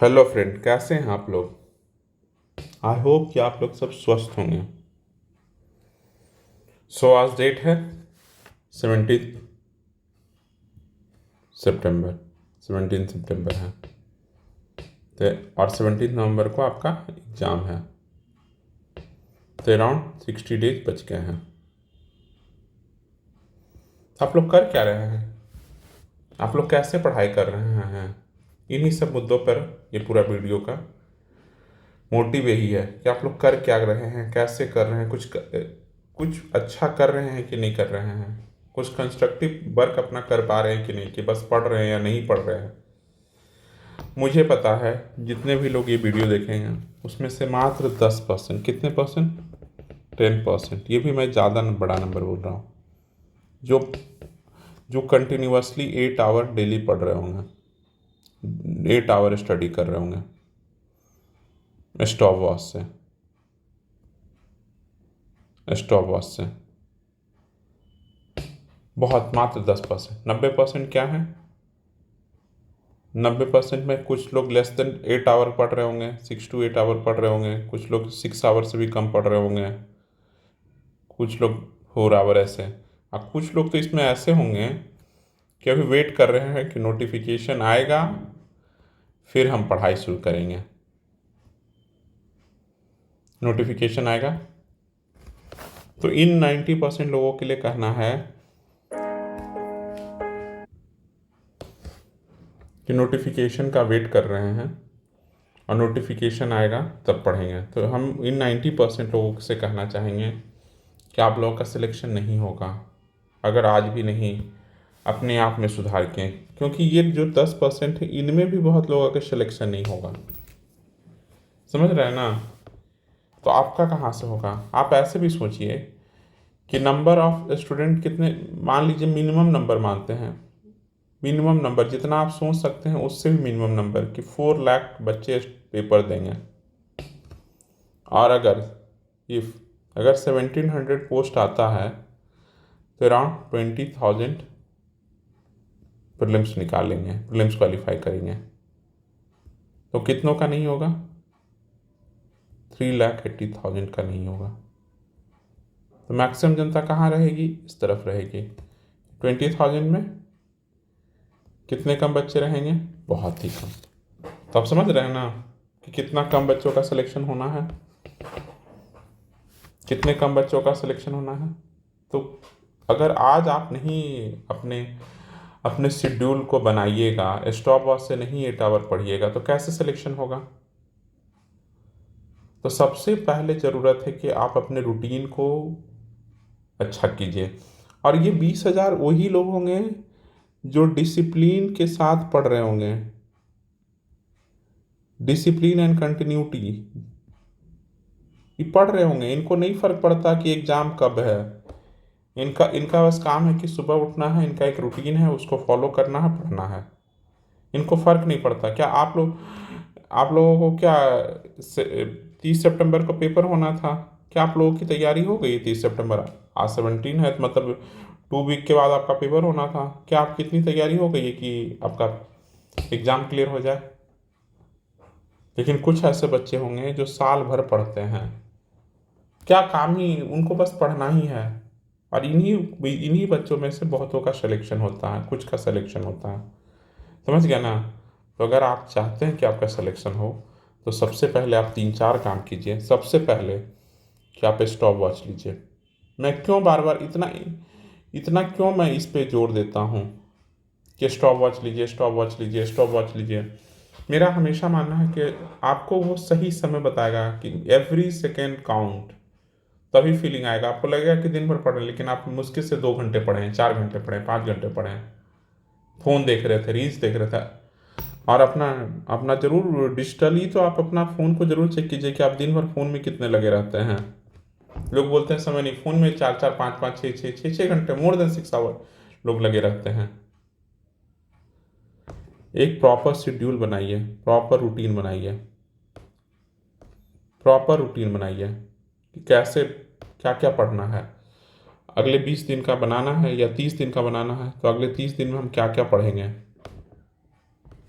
Hello friend, कैसे हैं आप लोग। आई होप कि आप लोग सब स्वस्थ होंगे। आज डेट है 17 सितंबर। 17 सितंबर है तो और 17 नवंबर को आपका एग्ज़ाम है। तो अराउंड 60 डेज बच गए हैं। आप लोग कर क्या रहे हैं? आप लोग कैसे पढ़ाई कर रहे हैं? इन्हीं सब मुद्दों पर ये पूरा वीडियो का मोटिव यही है कि आप लोग कर क्या रहे हैं, कैसे कर रहे हैं, कुछ अच्छा कर रहे हैं कि नहीं कर रहे हैं, कुछ कंस्ट्रक्टिव वर्क अपना कर पा रहे हैं कि नहीं, कि बस पढ़ रहे हैं या नहीं पढ़ रहे हैं। मुझे पता है जितने भी लोग ये वीडियो देखेंगे उसमें से मात्र 10%, कितने परसेंट, 10%, ये भी मैं ज़्यादा बड़ा नंबर बोल रहा हूँ, जो जो कंटिन्यूसली 8 आवर डेली पढ़ रहे होंगे, 8 आवर स्टडी कर रहे होंगे स्टॉप वॉच से। बहुत, मात्र 10%। 90% क्या है? 90% में कुछ लोग लेस देन 8 आवर पढ़ रहे होंगे, 6 to 8 आवर पढ़ रहे होंगे, कुछ लोग 6 आवर से भी कम पढ़ रहे होंगे, कुछ लोग 4 आवर ऐसे। और कुछ लोग तो इसमें ऐसे होंगे कि अभी वेट कर रहे हैं कि नोटिफिकेशन आएगा फिर हम पढ़ाई शुरू करेंगे। नोटिफिकेशन आएगा तो इन 90% लोगों के लिए कहना है कि नोटिफिकेशन का वेट कर रहे हैं और नोटिफिकेशन आएगा तब पढ़ेंगे। तो हम इन 90% लोगों से कहना चाहेंगे कि आप लोगों का सिलेक्शन नहीं होगा अगर आज भी नहीं अपने आप में सुधार किए, क्योंकि ये जो 10% है इनमें भी बहुत लोगों का सिलेक्शन नहीं होगा। समझ रहे हैं ना? तो आपका कहाँ से होगा? आप ऐसे भी सोचिए कि नंबर ऑफ स्टूडेंट कितने, मान लीजिए मिनिमम नंबर मानते हैं, मिनिमम नंबर जितना आप सोच सकते हैं उससे भी मिनिमम नंबर कि 4 लाख बच्चे पेपर देंगे। और इफ अगर 1700 पोस्ट आता है तो अराउंड 20,000 प्रीलिम्स निकालेंगे, प्रीलिम्स क्वालिफाई करेंगे। तो कितनों का नहीं होगा? 3,80,000 का नहीं होगा। तो मैक्सिमम जनता कहाँ रहेगी? इस तरफ रहेगी। 20,000 में कितने कम बच्चे रहेंगे? बहुत ही कम। तो आप समझ रहे हैं ना कि कितना कम बच्चों का सिलेक्शन होना है, कितने कम बच्चों का सिलेक्शन होना है। तो अगर आज आप नहीं अपने अपने शेड्यूल को बनाइएगा, स्टॉप वॉच से नहीं 8 आवर पढ़िएगा, तो कैसे सिलेक्शन होगा? तो सबसे पहले ज़रूरत है कि आप अपने रूटीन को अच्छा कीजिए। और ये 20,000 वही लोग होंगे जो डिसिप्लिन के साथ पढ़ रहे होंगे, डिसिप्लिन एंड कंटिन्यूटी, ये पढ़ रहे होंगे। इनको नहीं फर्क पड़ता कि एग्ज़ाम कब है। इनका इनका बस काम है कि सुबह उठना है, इनका एक रूटीन है, उसको फॉलो करना है, पढ़ना है। इनको फ़र्क नहीं पड़ता। क्या आप लोगों को क्या 30 सितंबर को पेपर होना था? क्या आप लोगों की तैयारी हो गई? 30 सितंबर, आज 17 है तो मतलब 2 वीक के बाद आपका पेपर होना था। क्या आपकी इतनी तैयारी हो गई है कि आपका एग्ज़ाम क्लियर हो जाए? लेकिन कुछ ऐसे बच्चे होंगे जो साल भर पढ़ते हैं, क्या काम ही उनको बस पढ़ना ही है। और इन्हीं इन्हीं बच्चों में से बहुतों का सिलेक्शन होता है, कुछ का सिलेक्शन होता है। समझ गया ना? तो अगर आप चाहते हैं कि आपका सिलेक्शन हो तो सबसे पहले आप 3-4 काम कीजिए। सबसे पहले कि आप स्टॉप वॉच लीजिए। मैं क्यों बार बार इतना इतना क्यों मैं इस पे जोर देता हूँ कि स्टॉप वॉच लीजिए, स्टॉप वॉच लीजिए, स्टॉप वॉच लीजिए? मेरा हमेशा मानना है कि आपको वो सही समय बताएगा कि एवरी सेकेंड काउंट। तभी फीलिंग आएगा। आपको लगेगा कि दिन भर पढ़े, लेकिन आप मुश्किल से 2 घंटे पढ़ें, 4 घंटे पढ़ें, 5 घंटे पढ़ें, फ़ोन देख रहे थे, रील्स देख रहे थे। और अपना अपना जरूर डिजिटली तो आप अपना फ़ोन को जरूर चेक कीजिए कि आप दिन भर फ़ोन में कितने लगे रहते हैं। लोग बोलते हैं समय नहीं, फ़ोन में 4-4, 5-5, 6-6 घंटे, मोर देन 6 आवर लोग लगे रहते हैं। एक प्रॉपर शेड्यूल बनाइए, प्रॉपर रूटीन बनाइए, प्रॉपर रूटीन बनाइए कि कैसे क्या क्या पढ़ना है। अगले 20 दिन का बनाना है या 30 दिन का बनाना है तो अगले 30 दिन में हम क्या क्या पढ़ेंगे।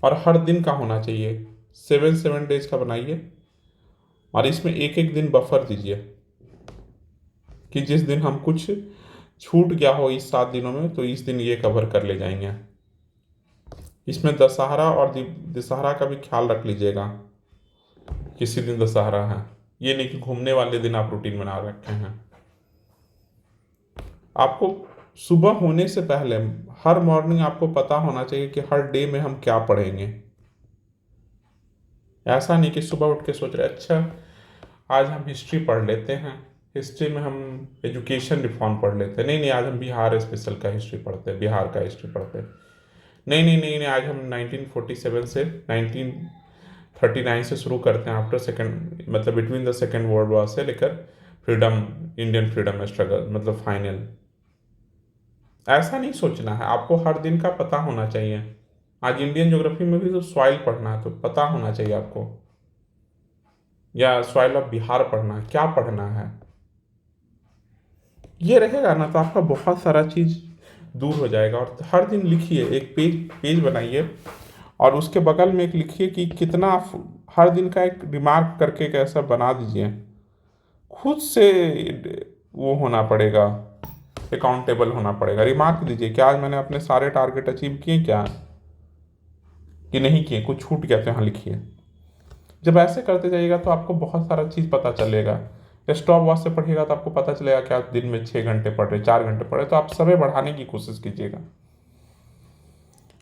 और हर दिन का होना चाहिए 7 डेज का बनाइए और इसमें एक एक दिन बफर दीजिए कि जिस दिन हम कुछ छूट गया हो इस 7 दिनों में तो इस दिन ये कवर कर ले जाएंगे। इसमें दशहरा और दशहरा का भी ख्याल रख लीजिएगा, किसी दिन दशहरा है, ये नहीं कि घूमने वाले दिन आप रूटीन बना रखे हैं। आपको सुबह होने से पहले हर मॉर्निंग आपको पता होना चाहिए कि हर डे में हम क्या पढ़ेंगे। ऐसा नहीं कि सुबह उठ के सोच रहे अच्छा आज हम हिस्ट्री पढ़ लेते हैं, हिस्ट्री में हम एजुकेशन रिफॉर्म पढ़ लेते हैं, नहीं नहीं आज हम बिहार स्पेशल का हिस्ट्री पढ़ते हैं, बिहार का हिस्ट्री पढ़ते हैं, नहीं नहीं नहीं नहीं आज हम 1947 से 1939 से शुरू करते हैं, आफ्टर सेकंड मतलब between the second world war से लेकर फ्रीडम, इंडियन फ्रीडम स्ट्रगल मतलब फाइनल। ऐसा नहीं सोचना है, आपको हर दिन का पता होना चाहिए। आज इंडियन ज्योग्राफी में भी तो सॉइल पढ़ना है तो पता होना चाहिए आपको, या सॉइल ऑफ बिहार पढ़ना है, क्या पढ़ना है, ये रहेगा ना तो आपका बहुत सारा चीज़ दूर हो जाएगा। और हर दिन लिखिए, एक पेज बनाइए और उसके बगल में एक लिखिए कि कितना हर दिन का एक रिमार्क करके कैसा बना दीजिए। खुद से वो होना पड़ेगा, अकाउंटेबल होना पड़ेगा। रिमार्क दीजिए कि आज मैंने अपने सारे टारगेट अचीव किए क्या कि नहीं किए, कुछ छूट गया तो यहाँ लिखिए। जब ऐसे करते जाइएगा तो आपको बहुत सारा चीज़ पता चलेगा। स्टॉप वॉच से पढ़िएगा तो आपको पता चलेगा कि आप दिन में 6 घंटे पढ़ रहे, 4 घंटे पढ़ रहे, तो आप समय बढ़ाने की कोशिश कीजिएगा।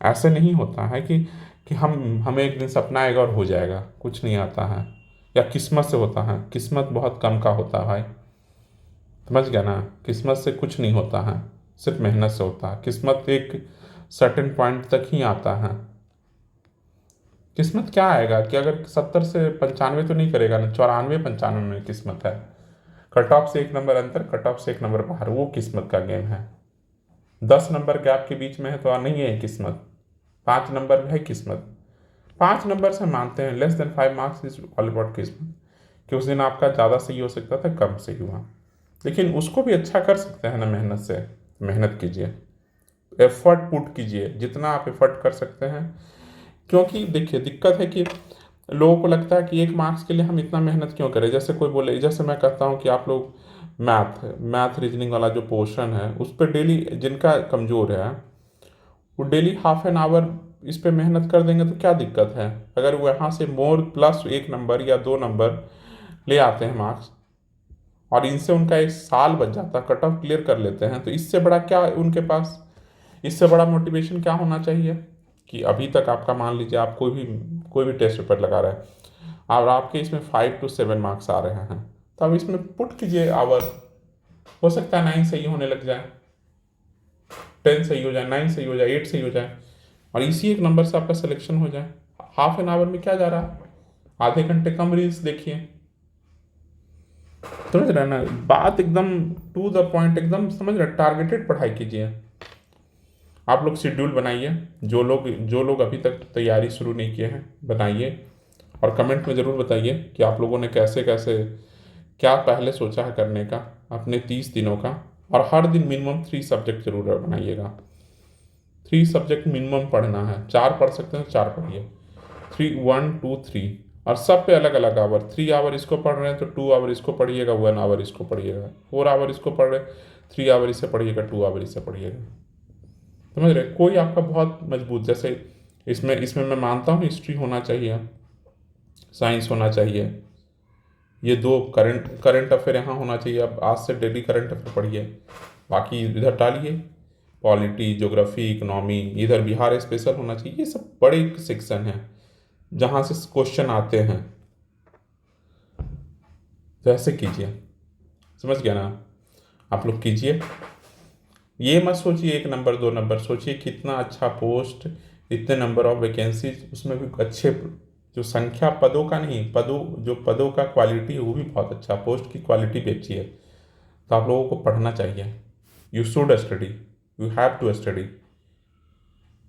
ऐसे नहीं होता है कि हमें एक दिन सपना आएगा और हो जाएगा, कुछ नहीं आता है। या किस्मत से होता है, किस्मत बहुत कम का होता है भाई, समझ गया ना। किस्मत से कुछ नहीं होता है, सिर्फ मेहनत से होता है। किस्मत एक सर्टेन पॉइंट तक ही आता है। किस्मत क्या आएगा कि अगर 70 से 95 तो नहीं करेगा ना, 94-95 में किस्मत है। कट ऑफ से 1 नंबर अंतर, कट ऑफ से 1 नंबर बाहर, वो किस्मत का गेम है। 10 नंबर गैप के बीच में है तो नहीं है किस्मत, 5 नंबर में है किस्मत। 5 नंबर से मानते हैं less than 5 marks is all about किस्मत, कि उस दिन आपका ज़्यादा सही हो सकता था, कम सही हुआ, लेकिन उसको भी अच्छा कर सकते हैं ना मेहनत से। मेहनत कीजिए, एफर्ट पुट कीजिए जितना आप एफर्ट कर सकते हैं। क्योंकि देखिए दिक्कत है कि लोगों को लगता है कि 1 मार्क्स के लिए हम इतना मेहनत क्यों करें। जैसे कोई बोले, जैसे मैं कहता हूँ कि आप लोग मैथ रीजनिंग वाला जो पोर्शन है उस पर डेली, जिनका कमज़ोर है वो डेली हाफ एन आवर इस पे मेहनत कर देंगे तो क्या दिक्कत है। अगर वो यहाँ से मोर प्लस 1 नंबर या 2 नंबर ले आते हैं मार्क्स और इनसे उनका 1 साल बच जाता, कट ऑफ क्लियर कर लेते हैं, तो इससे बड़ा क्या उनके पास, इससे बड़ा मोटिवेशन क्या होना चाहिए। कि अभी तक आपका मान लीजिए आप कोई भी टेस्ट पेपर लगा रहे हैं और आपके इसमें 5 to 7 मार्क्स आ रहे हैं, तो अब इसमें पुट कीजिए आवर, हो सकता है 9 सही होने लग जाए, 10 सही हो जाए, 9 सही हो जाए, 8 सही हो जाए और इसी 1 नंबर से आपका सिलेक्शन हो जाए। हाफ एन आवर में क्या जा रहा है, आधे घंटे कम रील्स देखिए, समझ रहे ना बात, एकदम टू द पॉइंट, एकदम समझ रहे, टारगेटेड पढ़ाई कीजिए। आप लोग शेड्यूल बनाइए, जो लोग अभी तक तैयारी शुरू नहीं किए हैं बनाइए और कमेंट में ज़रूर बताइए कि आप लोगों ने कैसे कैसे क्या पहले सोचा है करने का अपने 30 दिनों का। और हर दिन मिनिमम 3 सब्जेक्ट जरूर बनाइएगा, 3 सब्जेक्ट मिनिमम पढ़ना है। 4 पढ़ सकते हैं 4 पढ़िए, 3 1 2 3, और सब पे अलग अलग आवर। 3 आवर इसको पढ़ रहे हैं तो 2 आवर इसको पढ़िएगा, 1 आवर इसको पढ़िएगा, 4 आवर इसको पढ़ रहे 3 आवर इसे पढ़िएगा, 2 आवर इसे पढ़िएगा, समझ रहे। कोई आपका बहुत मजबूत, जैसे इसमें मैं मानता हूँ हिस्ट्री होना चाहिए, साइंस होना चाहिए, ये 2 करंट अफेयर यहाँ होना चाहिए। अब आज से डेली करंट अफेयर पढ़िए, बाकी इधर डालिए, पॉलिटी, ज्योग्राफी, इकोनॉमी, इधर बिहार स्पेशल होना चाहिए। ये सब बड़े सेक्शन हैं जहाँ से क्वेश्चन आते हैं, तो ऐसे कीजिए, समझ गया ना। आप लोग कीजिए, ये मत सोचिए 1 नंबर 2 नंबर, सोचिए कितना अच्छा पोस्ट, इतने नंबर ऑफ वैकेंसीज, उसमें भी अच्छे, जो संख्या पदों का नहीं, जो पदों का क्वालिटी है वो भी बहुत अच्छा, पोस्ट की क्वालिटी भी अच्छी है। तो आप लोगों को पढ़ना चाहिए, you should study, you have to study,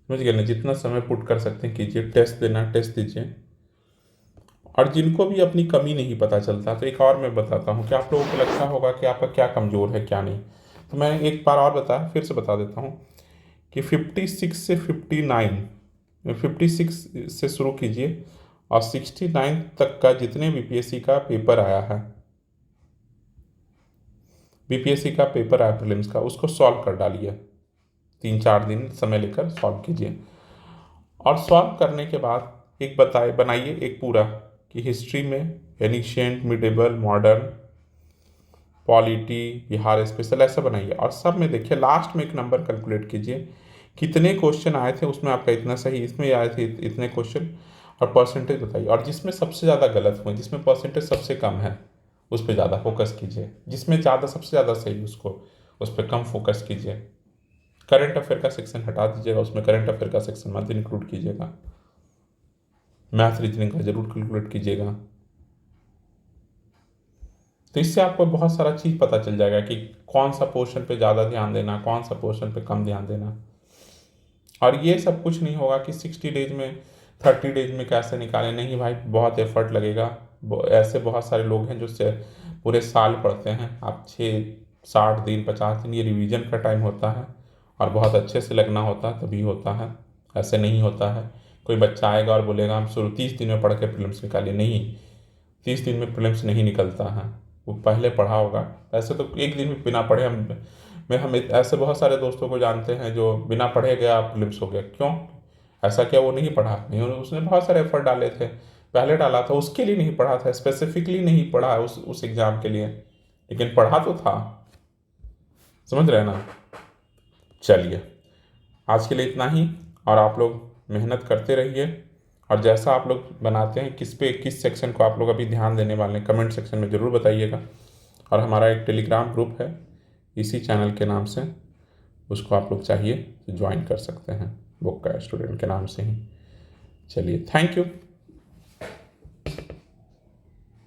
समझ गए ना। जितना समय पुट कर सकते हैं कीजिए, टेस्ट देना टेस्ट दीजिए। और जिनको भी अपनी कमी नहीं पता चलता, तो एक और मैं बताता हूँ कि आप लोगों को लगता होगा कि आपका क्या कमज़ोर है क्या नहीं, तो मैं एक बार और फिर से बता देता हूँ कि 56 से 59, 56 से शुरू कीजिए और 69 तक का जितने बीपीएससी का पेपर आया है, बीपीएससी का पेपर आया प्रीलिम्स का, उसको सॉल्व कर डालिए। 3-4 दिन समय लेकर सॉल्व कीजिए और सॉल्व करने के बाद एक बनाइए एक पूरा कि हिस्ट्री में ancient, मिडेबल, modern, polity, Bihar special, ऐसा बनाइए। और सब में देखिए लास्ट में एक नंबर कैलकुलेट कीजिए, कितने क्वेश्चन आए थे उसमें आपका इतना सही, इसमें आए थे इतने क्वेश्चन, और परसेंटेज बताइए। और जिसमें सबसे ज़्यादा गलत हुए, जिसमें परसेंटेज सबसे कम है, उस पर ज़्यादा फोकस कीजिए। जिसमें ज़्यादा सबसे ज़्यादा सही उसको, उस पर कम फोकस कीजिए। करंट अफेयर का सेक्शन हटा दीजिएगा, उसमें करंट अफेयर का सेक्शन मत इंक्लूड कीजिएगा। मैथ रीजनिंग का जरूर कैलकुलेट कीजिएगा। तो इससे आपको बहुत सारा चीज़ पता चल जाएगा कि कौन सा पोर्शन पे ज़्यादा ध्यान देना, कौन सा पोर्शन पे कम ध्यान देना। और ये सब कुछ नहीं होगा कि 60 डेज में, 30 डेज में कैसे निकालें, नहीं भाई, बहुत एफर्ट लगेगा। ऐसे बहुत सारे लोग हैं जो पूरे साल पढ़ते हैं। आप 60 दिन, 50 दिन, ये रिवीजन का टाइम होता है और बहुत अच्छे से लगना होता है, तभी होता है, ऐसे नहीं होता है। कोई बच्चा आएगा और बोलेगा हम शुरू 30 दिन में पढ़ के प्रीलिम्स निकालिए, नहीं, 30 दिन में प्रीलिम्स नहीं निकलता है। वो पहले पढ़ा होगा। ऐसे तो एक दिन में बिना पढ़े हम ऐसे बहुत सारे दोस्तों को जानते हैं जो बिना पढ़े गया प्रीलिम्स हो गया। क्यों? ऐसा क्या वो नहीं पढ़ा? नहीं, उसने बहुत सारे एफर्ट डाले थे, पहले डाला था, उसके लिए नहीं पढ़ा था, स्पेसिफिकली नहीं पढ़ा उस एग्ज़ाम के लिए, लेकिन पढ़ा तो था। समझ रहे हैं ना? चलिए, आज के लिए इतना ही। और आप लोग मेहनत करते रहिए, और जैसा आप लोग बनाते हैं, किस सेक्शन को आप लोग अभी ध्यान देने वाले हैं, कमेंट सेक्शन में ज़रूर बताइएगा। और हमारा एक टेलीग्राम ग्रुप है इसी चैनल के नाम से, उसको आप लोग चाहिए तो ज्वाइन कर सकते हैं, बुक का स्टूडेंट के नाम से ही। चलिए, थैंक यू।